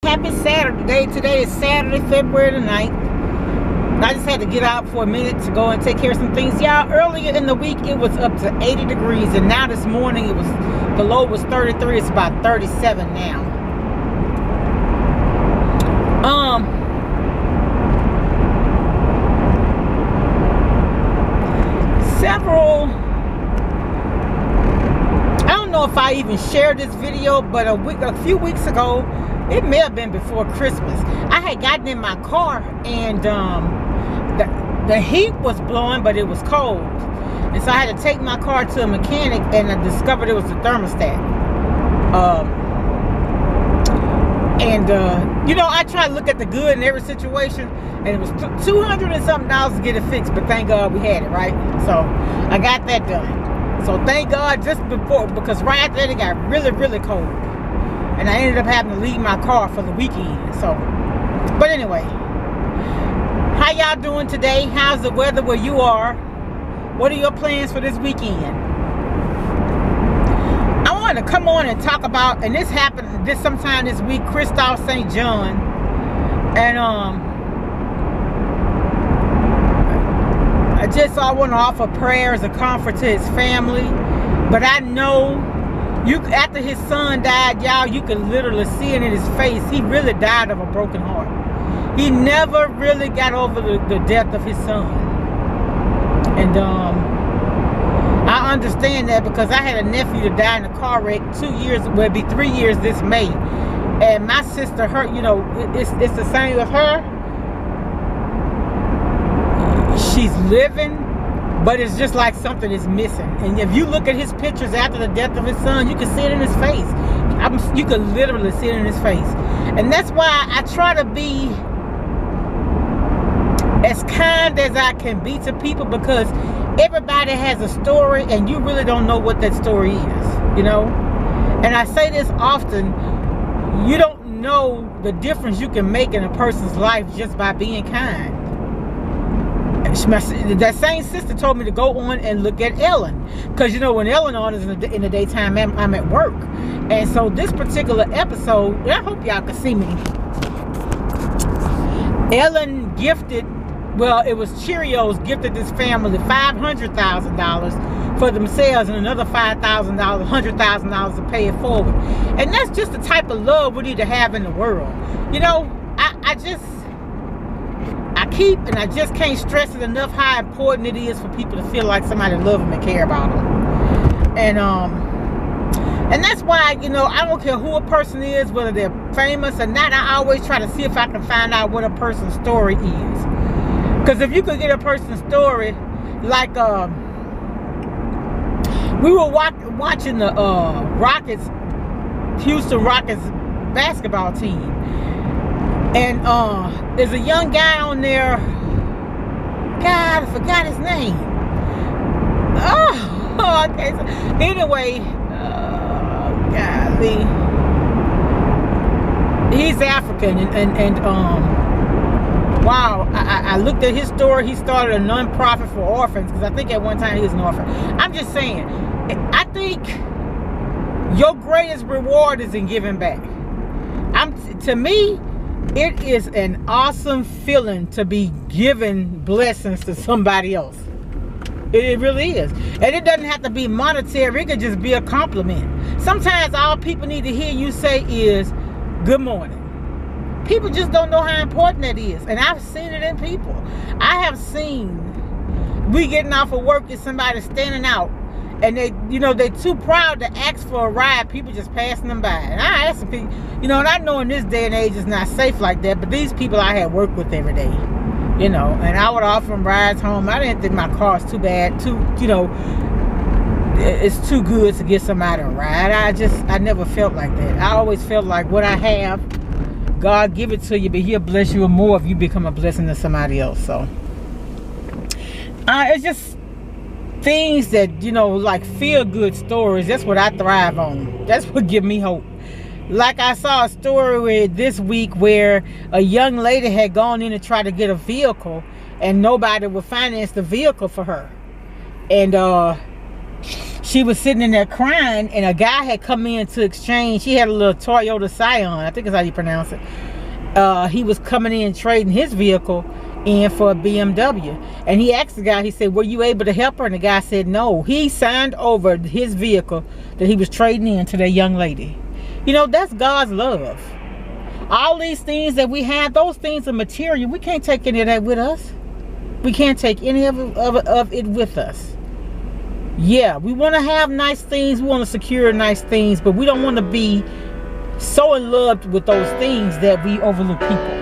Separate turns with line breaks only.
Happy Saturday. Today is Saturday, February the 9th. I just had to get out for a minute to go and take care of some things. Y'all, earlier in the week, it was up to 80 degrees. And now this morning, the low was 33. It's about 37 now. I don't know if I even shared this video, but a few weeks ago, it may have been before Christmas, I had gotten in my car and the heat was blowing, but it was cold. And so I had to take my car to a mechanic, and I discovered it was the thermostat. I try to look at the good in every situation, and it was $200 and something to get it fixed, but thank God we had it, right? So I got that done. So thank God, just before, because right after that it got really, really cold. And I ended up having to leave my car for the weekend. So, but anyway, how y'all doing today? How's the weather where you are? What are your plans for this weekend? I want to come on and talk about, and this happened sometime this week, Christophe St. John. And I want to offer prayers and comfort to his family. But I know after his son died, y'all, you could literally see it in his face. He really died of a broken heart. He never really got over the death of his son. And I understand that, because I had a nephew that died in a car wreck 2 years, well, it'd be 3 years this May. And my sister, it's the same with her. She's living, but it's just like something is missing. And if you look at his pictures after the death of his son, you can see it in his face. You can literally see it in his face. And that's why I try to be as kind as I can be to people, because everybody has a story, and you really don't know what that story is, And I say this often, you don't know the difference you can make in a person's life just by being kind. That same sister told me to go on and look at Ellen, because when Ellen on is in the daytime, I'm at work. And so this particular episode, I hope y'all can see me, Ellen gifted, it was Cheerios, gifted this family $500,000 for themselves, and another $5,000, $100,000 to pay it forward. And that's just the type of love we need to have in the world. I just can't stress it enough how important it is for people to feel like somebody love them and care about them. And that's why, I don't care who a person is, whether they're famous or not, I always try to see if I can find out what a person's story is. Because if you could get a person's story, like, we were watching the Houston Rockets basketball team. And there's a young guy on there. God, I forgot his name. Oh, okay. So anyway, golly, he's African, and wow. I looked at his story. He started a non-profit for orphans, because I think at one time he was an orphan. I'm just saying, I think your greatest reward is in giving back. To me, it is an awesome feeling to be giving blessings to somebody else. It really is. And it doesn't have to be monetary. It could just be a compliment. Sometimes all people need to hear you say is, good morning. People just don't know how important that is. And I've seen it in people. I have seen, we getting off of work and somebody standing out, and they're too proud to ask for a ride. People just passing them by. And I ask people, and I know in this day and age it's not safe like that, but these people I had worked with every day, and I would offer them rides home. I didn't think my car's too bad, it's too good to get somebody a ride. I never felt like that. I always felt like what I have, God give it to you, but he'll bless you more if you become a blessing to somebody else. So it's just things that, like feel-good stories. That's what I thrive on. That's what give me hope. Like I saw a story this week where a young lady had gone in to try to get a vehicle, and nobody would finance the vehicle for her. And she was sitting in there crying, and a guy had come in to exchange. She had a little Toyota Scion, I think is how you pronounce it. He was coming in trading his vehicle in for a BMW, and he asked the guy, he said, were you able to help her? And the guy said no. He signed over his vehicle that he was trading in to that young lady. You know, that's God's love. All these things that we have, those things are material. We can't take any of that with us. We can't take any of it with us. Yeah, we want to have nice things. We want to secure nice things, but we don't want to be so in love with those things that we overlook people.